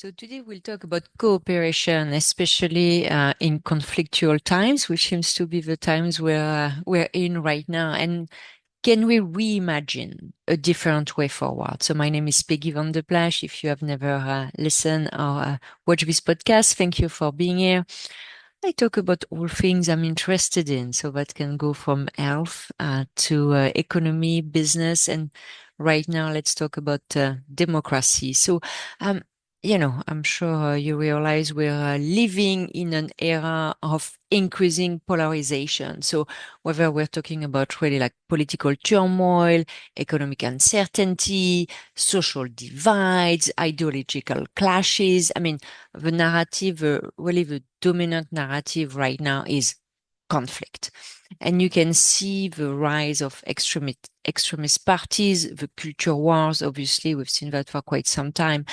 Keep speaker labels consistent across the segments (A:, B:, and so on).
A: So today we'll talk about cooperation, especially in conflictual times, which seems to be the times we're in right now. And can we reimagine a different way forward? So my name is Peggy van der Plas. If you have never listened or watched this podcast, thank you for being here. I talk about all things I'm interested in. So that can go from health to economy, business, and right now let's talk about democracy. So, um, I'm sure you realize we're living in an era of increasing polarization. So whether we're talking about really like political turmoil, economic uncertainty, social divides, ideological clashes, I mean, the narrative, really the dominant narrative right now is conflict. And you can see the rise of extremist parties, the culture wars. Obviously, we've seen that for quite some time.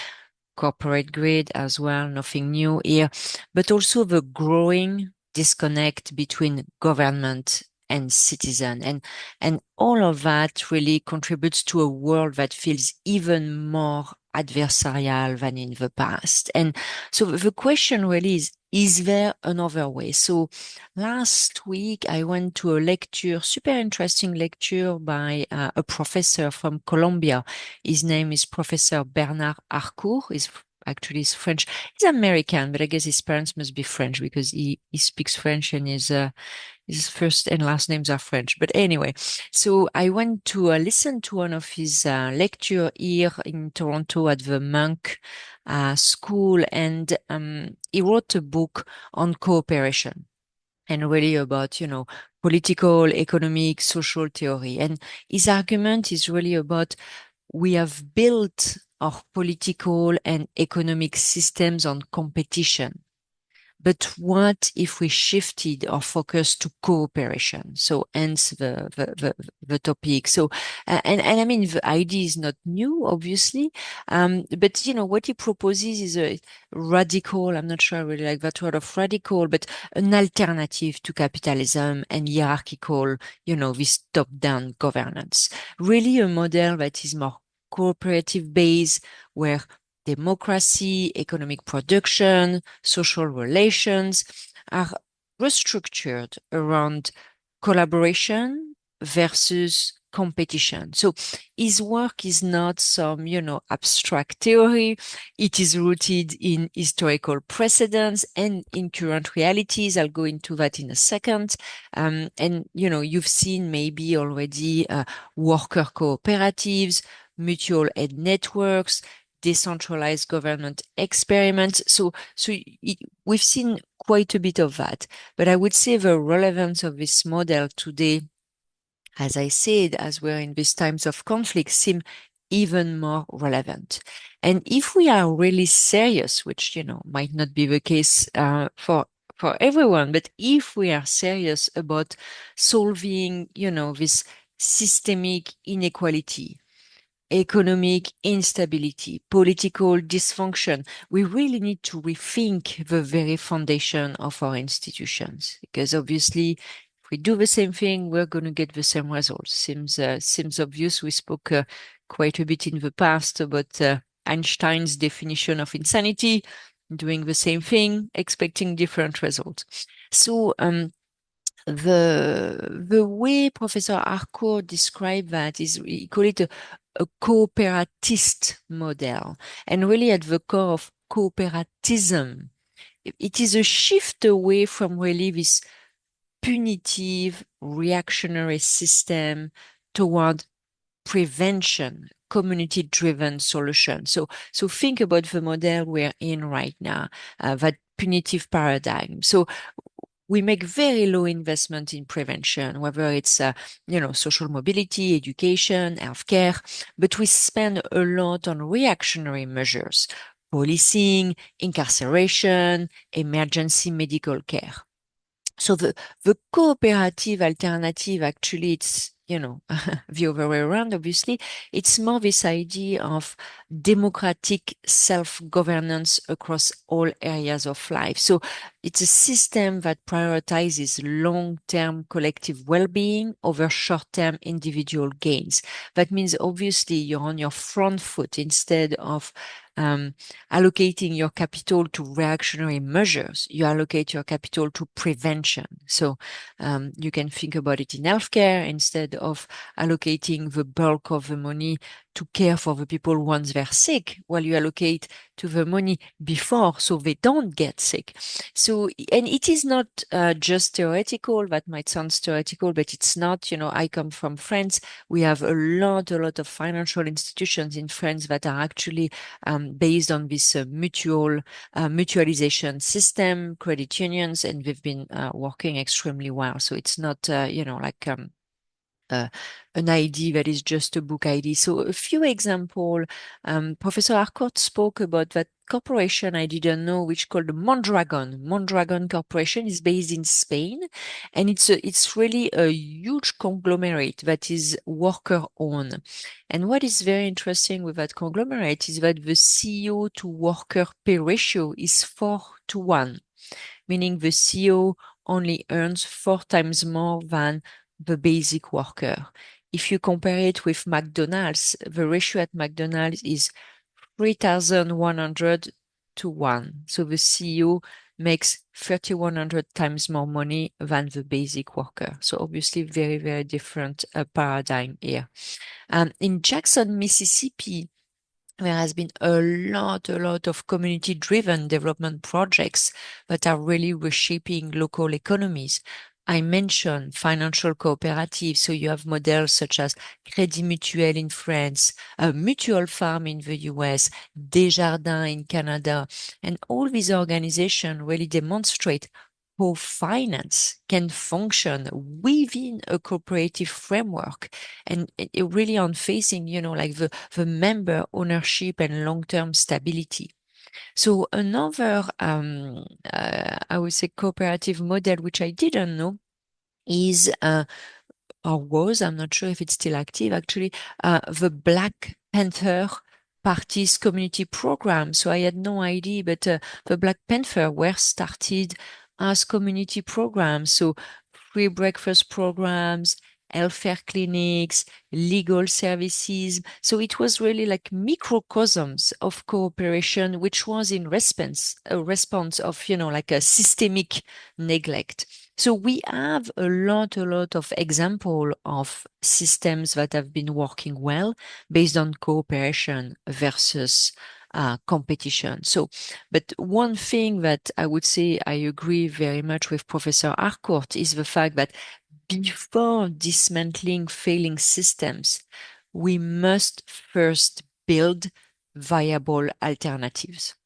A: Corporate greed as well, nothing new here, but also the growing disconnect between government and citizen. And all of that really contributes to a world that feels even more adversarial than in the past. And so the question really is there another way? So last week I went to a lecture, super interesting lecture by a professor from Colombia. His name is Professor Bernard Harcourt. He's French. He's American, but I guess his parents must be French because he speaks French and his first and last names are French. But anyway, so I went to listen to one of his lecture here in Toronto at the Munk school, and he wrote a book on cooperation and really about, political, economic, social theory. And his argument is really about we have built our political and economic systems on competition. But what if we shifted our focus to cooperation? So hence the topic. So, and I mean, the idea is not new, obviously. But what he proposes is a radical, I'm not sure I really like that word of radical, but an alternative to capitalism and hierarchical, this top-down governance. Really a model that is more cooperative based, where democracy, economic production, social relations are restructured around collaboration versus competition. So his work is not some, abstract theory. It is rooted in historical precedents and in current realities. I'll go into that in a second. And, you've seen maybe already worker cooperatives, mutual aid networks, decentralized government experiments. So we've seen quite a bit of that. But I would say the relevance of this model today, as I said, as we're in these times of conflict, seem even more relevant. And if we are really serious, which, might not be the case for everyone, but if we are serious about solving, this systemic inequality, economic instability, political dysfunction, we really need to rethink the very foundation of our institutions. Because obviously, if we do the same thing, we're going to get the same results. Seems obvious. We spoke quite a bit in the past about Einstein's definition of insanity, doing the same thing, expecting different results. So the way Professor Harcourt described that is, he called it a cooperatist model. And really at the core of cooperatism, it is a shift away from really this punitive, reactionary system toward prevention, community-driven solution. So think about the model we're in right now, that punitive paradigm. So we make very low investment in prevention, whether it's, social mobility, education, healthcare, but we spend a lot on reactionary measures, policing, incarceration, emergency medical care. So the cooperative alternative, actually, it's, the other way around, obviously. It's more this idea of democratic self-governance across all areas of life. So it's a system that prioritizes long-term collective well-being over short-term individual gains. That means, obviously, you're on your front foot instead of allocating your capital to reactionary measures. You allocate your capital to prevention. So you can think about it in healthcare instead of allocating the bulk of the money to care for the people once they're sick, while you allocate to the money before so they don't get sick. So, and it is not just theoretical. That might sound theoretical, but it's not. I come from France. We have a lot of financial institutions in France that are actually based on this mutualization system, credit unions, and they've been working extremely well. So it's not, like an idea that is just a book idea. So a few examples. Professor Harcourt spoke about that corporation I didn't know, which called Mondragon. Mondragon Corporation is based in Spain, and it's really a huge conglomerate that is worker-owned. And what is very interesting with that conglomerate is that the CEO to worker pay ratio is 4:1, meaning the CEO only earns 4 times more than the basic worker. If you compare it with McDonald's, the ratio at McDonald's is 3,100 to 1. So the CEO makes 3,100 times more money than the basic worker. So obviously very, very different paradigm here. In Jackson, Mississippi, there has been a lot of community-driven development projects that are really reshaping local economies. I mentioned financial cooperatives, so you have models such as Crédit Mutuel in France, Mutual Farm in the US, Desjardins in Canada, and all these organizations really demonstrate how finance can function within a cooperative framework, and it really on facing, like the member ownership and long-term stability. So another, I would say, cooperative model, which I didn't know, is or was, I'm not sure if it's still active actually, the Black Panther Party's community program. So I had no idea, but the Black Panther were started as community programs. So free breakfast programs, healthcare clinics, legal services. So it was really like microcosms of cooperation, which was in a response of, like a systemic neglect. So we have a lot of example of systems that have been working well based on cooperation versus competition. So, but one thing that I would say I agree very much with Professor Harcourt is the fact that before dismantling failing systems, we must first build viable alternatives.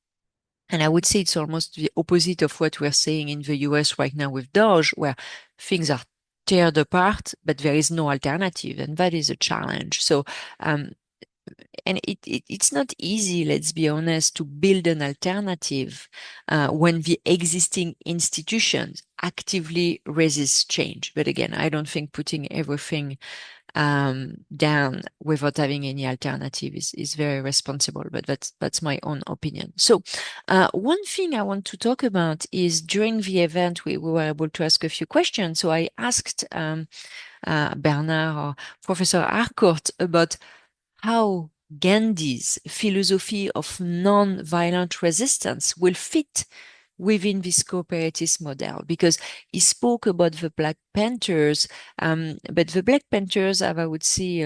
A: And I would say it's almost the opposite of what we're saying in the US right now with Doge, where things are teared apart, but there is no alternative. And that is a challenge. So, and it's not easy, let's be honest, to build an alternative when the existing institutions actively resist change. But again, I don't think putting everything down without having any alternative is very responsible, but that's my own opinion. So one thing I want to talk about is during the event, we were able to ask a few questions. So I asked Bernard or Professor Harcourt about how Gandhi's philosophy of non-violent resistance will fit within this cooperative model, because he spoke about the Black Panthers, but the Black Panthers have, I would say,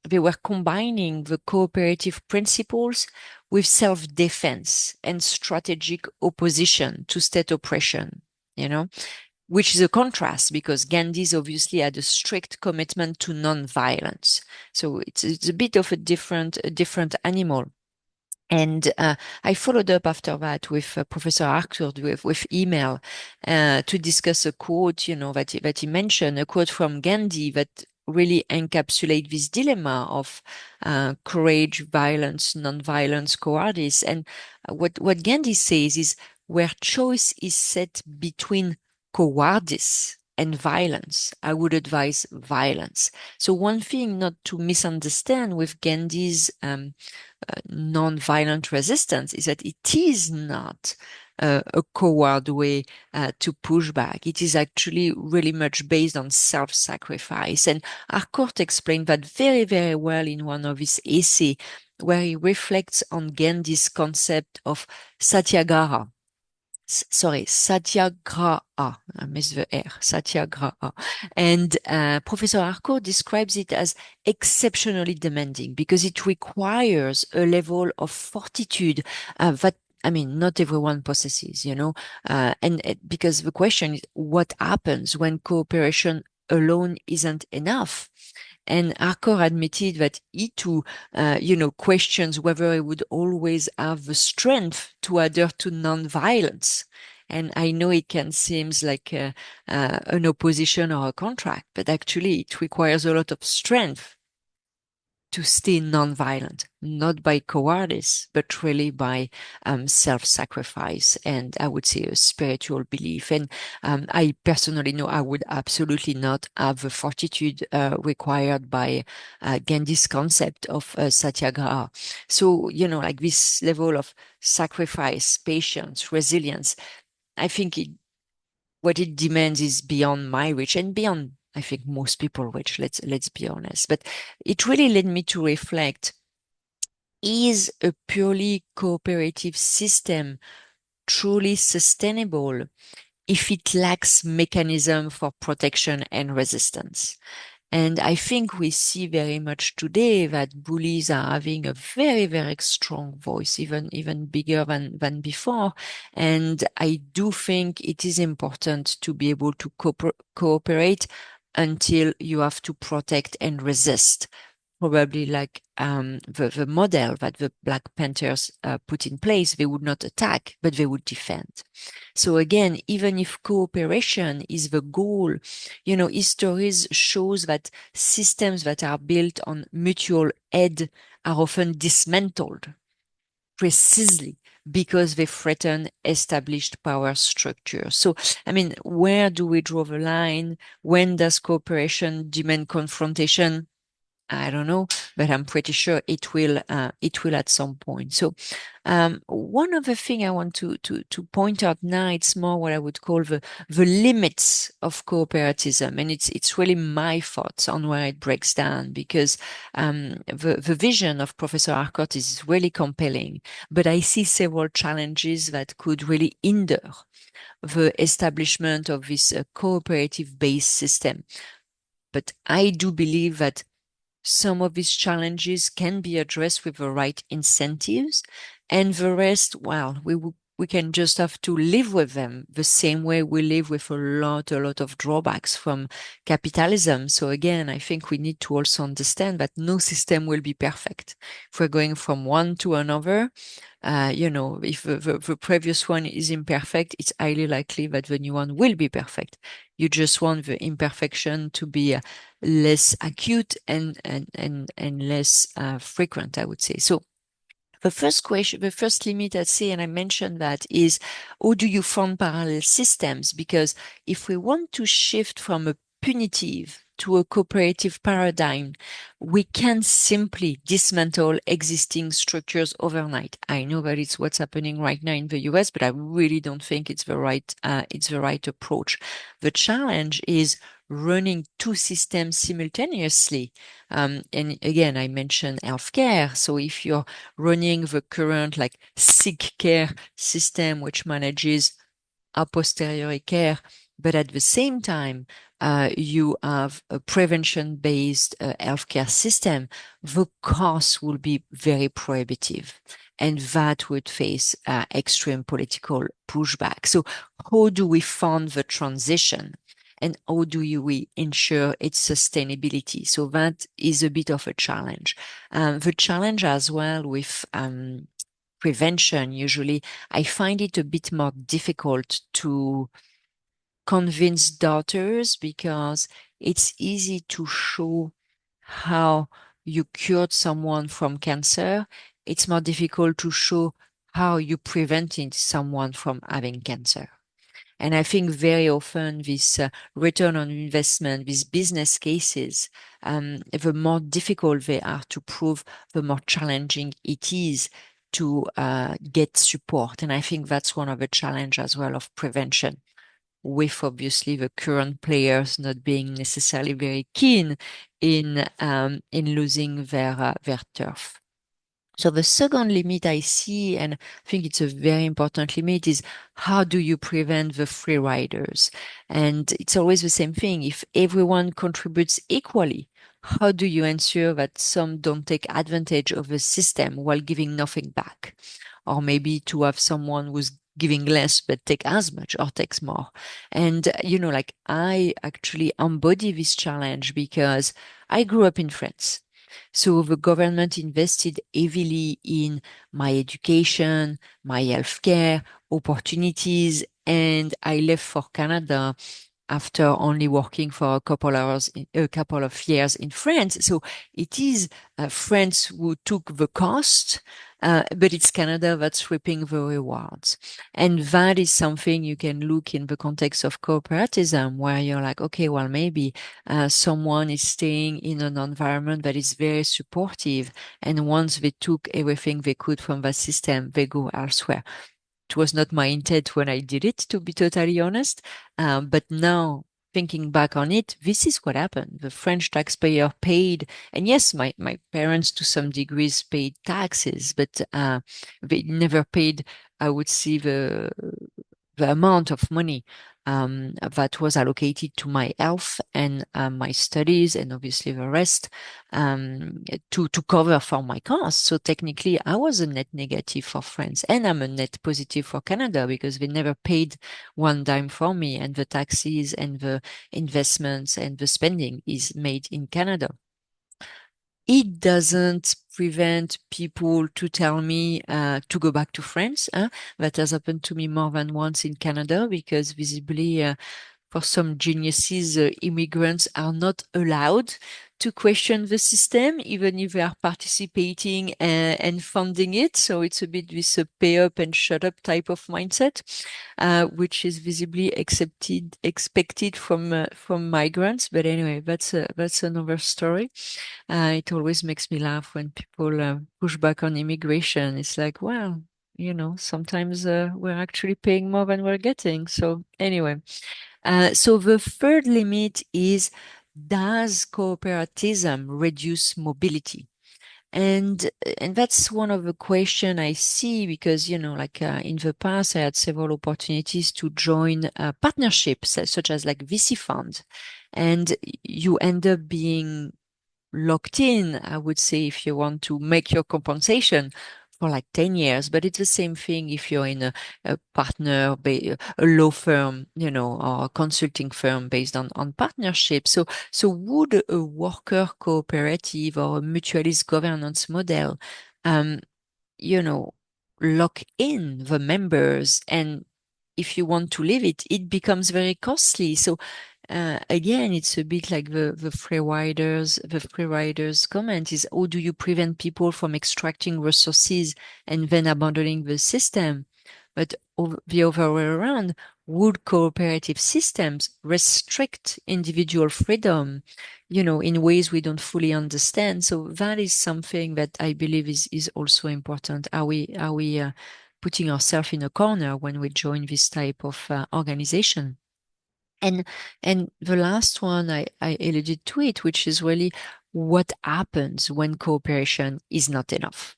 A: they were combining the cooperative principles with self-defense and strategic opposition to state oppression, which is a contrast because Gandhi's obviously had a strict commitment to non-violence. So it's a bit of a different animal. And I followed up after that with Professor Harcourt with email to discuss a quote, that he mentioned, a quote from Gandhi that really encapsulate this dilemma of courage, violence, non-violence, cowardice. And what Gandhi says is, where choice is set between cowardice and violence, I would advise violence. So one thing not to misunderstand with Gandhi's non-violent resistance is that it is not a coward way to push back. It is actually really much based on self-sacrifice. And Harcourt explained that very, very well in one of his essays where he reflects on Gandhi's concept of satyagraha. Satyagraha. I missed the R. Satyagraha. And Professor Harcourt describes it as exceptionally demanding because it requires a level of fortitude that I mean, not everyone possesses, and because the question is what happens when cooperation alone isn't enough? And Harcourt admitted that he too, questions whether he would always have the strength to adhere to non-violence. And I know it can seem like an opposition or a contract, but actually it requires a lot of strength to stay non-violent, not by cowardice, but really by self-sacrifice and I would say a spiritual belief. And I personally know I would absolutely not have the fortitude required by Gandhi's concept of satyagraha. So, like this level of sacrifice, patience, resilience, I think what it demands is beyond my reach and beyond, I think, most people reach. Let's be honest. But it really led me to reflect: is a purely cooperative system truly sustainable if it lacks mechanism for protection and resistance? And I think we see very much today that bullies are having a very, very strong voice, even bigger than before. And I do think it is important to be able to cooperate until you have to protect and resist. Probably like the model that the Black Panthers put in place, they would not attack, but they would defend. So again, even if cooperation is the goal, history shows that systems that are built on mutual aid are often dismantled precisely because they threaten established power structures. So, I mean, where do we draw the line? When does cooperation demand confrontation? I don't know, but I'm pretty sure it will at some point. So one other thing I want to point out now, it's more what I would call the limits of cooperatism. And it's really my thoughts on where it breaks down, because the vision of Professor Harcourt is really compelling, but I see several challenges that could really hinder the establishment of this cooperative-based system. But I do believe that some of these challenges can be addressed with the right incentives, and the rest, well, we can just have to live with them the same way we live with a lot of drawbacks from capitalism. So again, I think we need to also understand that no system will be perfect. If we're going from one to another, if the previous one is imperfect, it's highly likely that the new one will be perfect. You just want the imperfection to be less acute and less frequent, I would say. So the first question, the first limit I'd say, and I mentioned that, is how do you fund parallel systems? Because if we want to shift from a punitive to a cooperative paradigm, we can't simply dismantle existing structures overnight. I know that it's what's happening right now in the US, but I really don't think it's the right approach. The challenge is running two systems simultaneously. And again, I mentioned healthcare. So if you're running the current like sick care system, which manages a posteriori care, but at the same time, you have a prevention-based healthcare system, the cost will be very prohibitive, and that would face extreme political pushback. So how do we fund the transition? And how do we ensure its sustainability? So that is a bit of a challenge. The challenge as well with prevention, usually, I find it a bit more difficult to convince daughters because it's easy to show how you cured someone from cancer. It's more difficult to show how you prevented someone from having cancer. And I think very often this return on investment, these business cases, the more difficult they are to prove, the more challenging it is to get support. And I think that's one of the challenges as well of prevention, with obviously the current players not being necessarily very keen in losing their turf. So the second limit I see, and I think it's a very important limit, is how do you prevent the free riders? And it's always the same thing. If everyone contributes equally, how do you ensure that some don't take advantage of the system while giving nothing back? Or maybe to have someone who's giving less but take as much or takes more. And, like I actually embody this challenge because I grew up in France. So the government invested heavily in my education, my healthcare, opportunities, and I left for Canada after only working for a couple of years in France. So it is France who took the cost, but it's Canada that's reaping the rewards. And that is something you can look in the context of cooperatism, where you're like, okay, well, maybe someone is staying in an environment that is very supportive. And once they took everything they could from the system, they go elsewhere. It was not my intent when I did it, to be totally honest. But now, thinking back on it, this is what happened. The French taxpayer paid, and yes, my parents to some degrees paid taxes, but they never paid, I would say, the amount of money that was allocated to my health and my studies and obviously the rest to cover for my costs. So technically, I was a net negative for France, and I'm a net positive for Canada because they never paid one dime for me, and the taxes and the investments and the spending is made in Canada. It doesn't prevent people to tell me to go back to France. That has happened to me more than once in Canada because visibly for some geniuses, immigrants are not allowed to question the system, even if they are participating and funding it. So it's a bit this pay up and shut up type of mindset, which is visibly expected from migrants. But anyway, that's another story. It always makes me laugh when people push back on immigration. It's like, well, sometimes we're actually paying more than we're getting. So anyway, so the third limit is, does cooperatism reduce mobility? And that's one of the question I see because, like in the past, I had several opportunities to join partnerships such as like VC fund, and you end up being locked in, I would say, if you want to make your compensation for like 10 years. But it's the same thing if you're in a a law firm, or a consulting firm based on partnership. So would a worker cooperative or a mutualist governance model, um, you know, lock in the members? And if you want to leave it, it becomes very costly. So again, it's a bit like the free riders comment is, how do you prevent people from extracting resources and then abandoning the system? But the other way around, would cooperative systems restrict individual freedom, in ways we don't fully understand? So that is something that I believe is also important. Are we putting ourselves in a corner when we join this type of organization? And and the last one I alluded to it, which is really what happens when cooperation is not enough.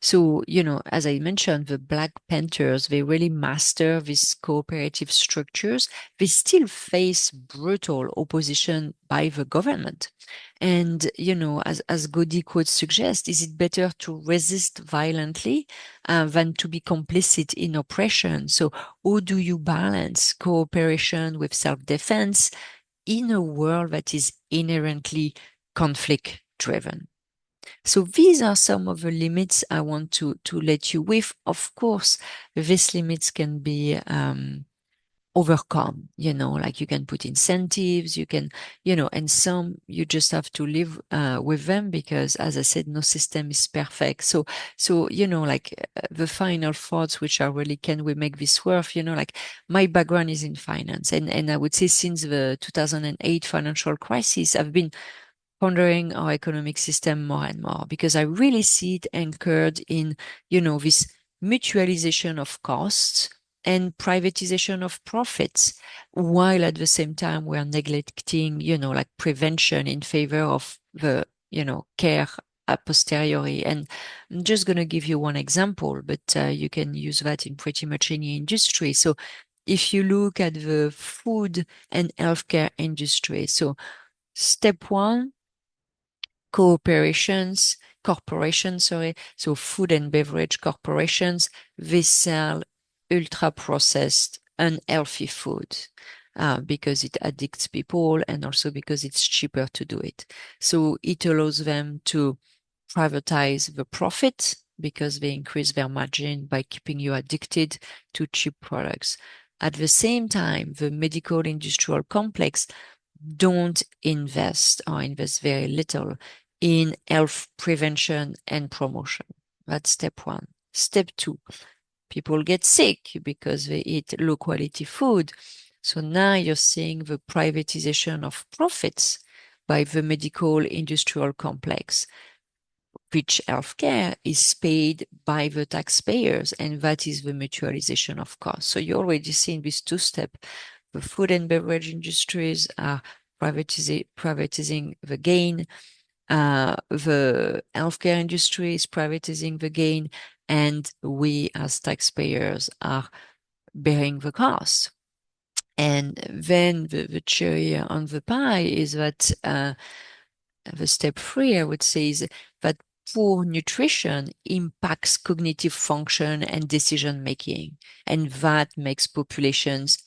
A: So, as I mentioned, the Black Panthers, they really master these cooperative structures. They still face brutal opposition by the government. And, as Godi quote suggests, is it better to resist violently than to be complicit in oppression? So, how do you balance cooperation with self-defense in a world that is inherently conflict driven? So these are some of the limits I want to let you with. Of course, these limits can be overcome, like you can put incentives, you can, and some you just have to live with them because, as I said, no system is perfect. So, like the final thoughts, which are really, can we make this work? Like my background is in finance, and I would say since the 2008 financial crisis, I've been pondering our economic system more and more because I really see it anchored in, this mutualization of costs and privatization of profits, while at the same time we're neglecting, like prevention in favor of the, care a posteriori. And I'm just going to give you one example, but you can use that in pretty much any industry. So if you look at the food and healthcare industry, so step one, corporations, sorry. So food and beverage corporations, they sell ultra processed, unhealthy food. Because it addicts people and also because it's cheaper to do it. So it allows them to privatize the profit because they increase their margin by keeping you addicted to cheap products. At the same time, the medical industrial complex don't invest or invest very little in health prevention and promotion. That's step one. Step two, people get sick because they eat low quality food. So now you're seeing the privatization of profits by the medical industrial complex, which healthcare is paid by the taxpayers, and that is the mutualization of costs. So you already see in these two steps, the food and beverage industries are privatizing the gain. The healthcare industry is privatizing the gain, and we as taxpayers are bearing the cost. And then the cherry on the pie is that the step three, I would say, is that poor nutrition impacts cognitive function and decision making, and that makes populations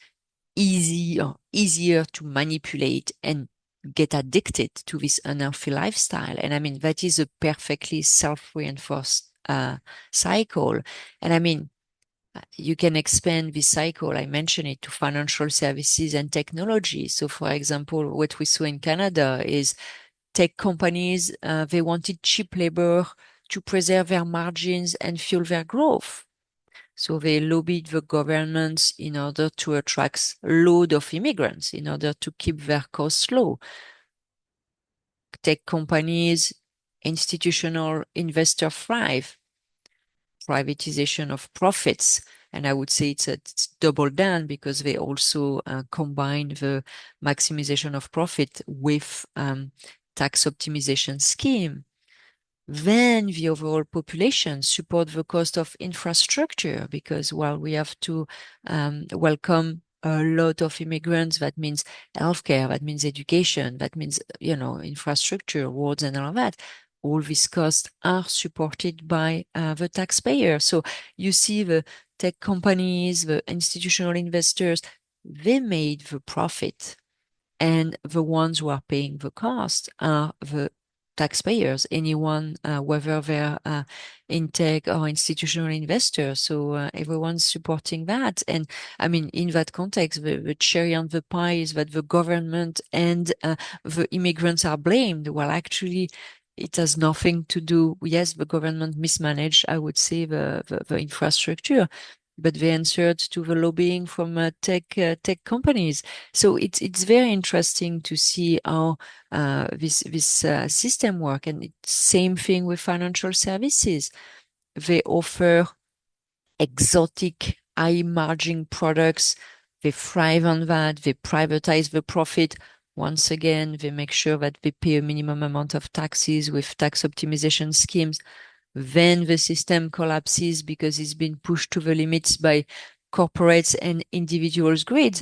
A: easier to manipulate and get addicted to this unhealthy lifestyle. And I mean, that is a perfectly self-reinforced cycle. And I mean, you can expand this cycle. I mentioned it to financial services and technology. So, for example, what we saw in Canada is tech companies, they wanted cheap labor to preserve their margins and fuel their growth. So they lobbied the governments in order to attract a load of immigrants, in order to keep their costs low. Tech companies, institutional investors thrive, privatization of profits. And I would say it's double down because they also combine the maximization of profit with tax optimization scheme. Then the overall population support the cost of infrastructure because while we have to welcome a lot of immigrants, that means healthcare, that means education, that means, infrastructure, roads and all of that. All these costs are supported by the taxpayer. So you see the tech companies, the institutional investors, they made the profit. And the ones who are paying the cost are the taxpayers, anyone, whether they're in tech or institutional investors. So everyone's supporting that. And I mean, in that context, the cherry on the pie is that the government and the immigrants are blamed. Well, actually, it has nothing to do. Yes, the government mismanaged, I would say, the infrastructure, but they answered to the lobbying from tech companies. So it's very interesting to see how this system work. And it's same thing with financial services. They offer exotic high margin products. They thrive on that. They privatize the profit. Once again, they make sure that they pay a minimum amount of taxes with tax optimization schemes. Then the system collapses because it's been pushed to the limits by corporates and individuals' greed.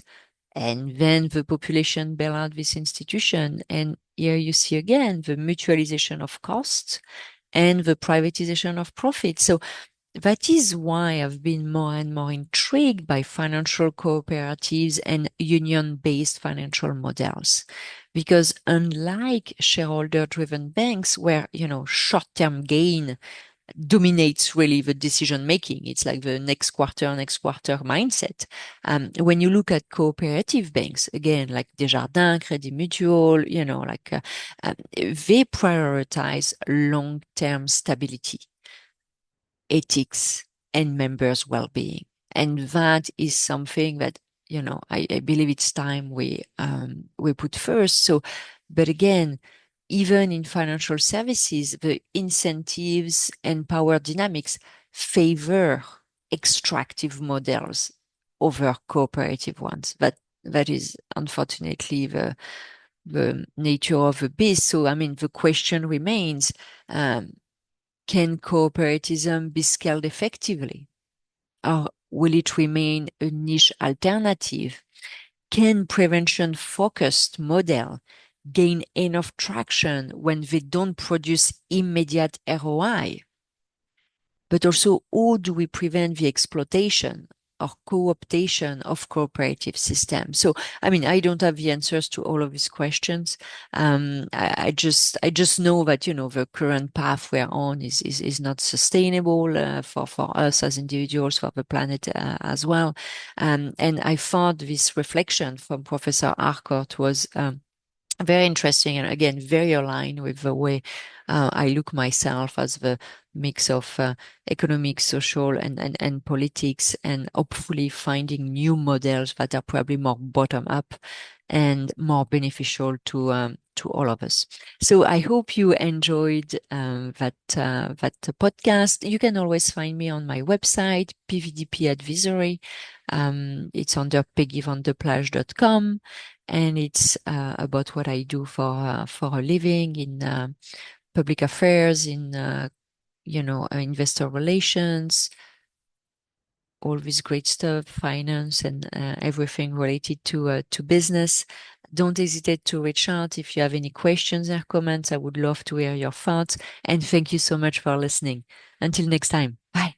A: And then the population bail out this institution. And here you see again the mutualization of costs and the privatization of profit. So that is why I've been more and more intrigued by financial cooperatives and union-based financial models. Because unlike shareholder-driven banks where, short-term gain dominates really the decision making. It's like the next quarter mindset. When you look at cooperative banks, again, like Desjardins, Crédit Mutuel, they prioritize long-term stability, ethics, and members' well-being. And that is something that, I believe it's time we put first. So, but again, even in financial services, the incentives and power dynamics favor extractive models over cooperative ones. That is unfortunately the nature of the beast. So, I mean, the question remains, can cooperatism be scaled effectively? Or will it remain a niche alternative? Can prevention-focused model gain enough traction when they don't produce immediate ROI? But also, how do we prevent the exploitation or co-optation of cooperative systems? So, I mean, I don't have the answers to all of these questions. I just know that, the current path we're on is not sustainable for us as individuals, for the planet as well. And I thought this reflection from Professor Harcourt was very interesting, and again, very aligned with the way I look myself as the mix of economic, social, and politics, and hopefully finding new models that are probably more bottom up and more beneficial to all of us. So I hope you enjoyed that podcast. You can always find me on my website, PVDP Advisory. It's under peggyvandeplage.com, and it's about what I do for a living in public affairs, in investor relations, all this great stuff, finance, and everything related to business. Don't hesitate to reach out if you have any questions or comments. I would love to hear your thoughts. And thank you so much for listening. Until next time. Bye.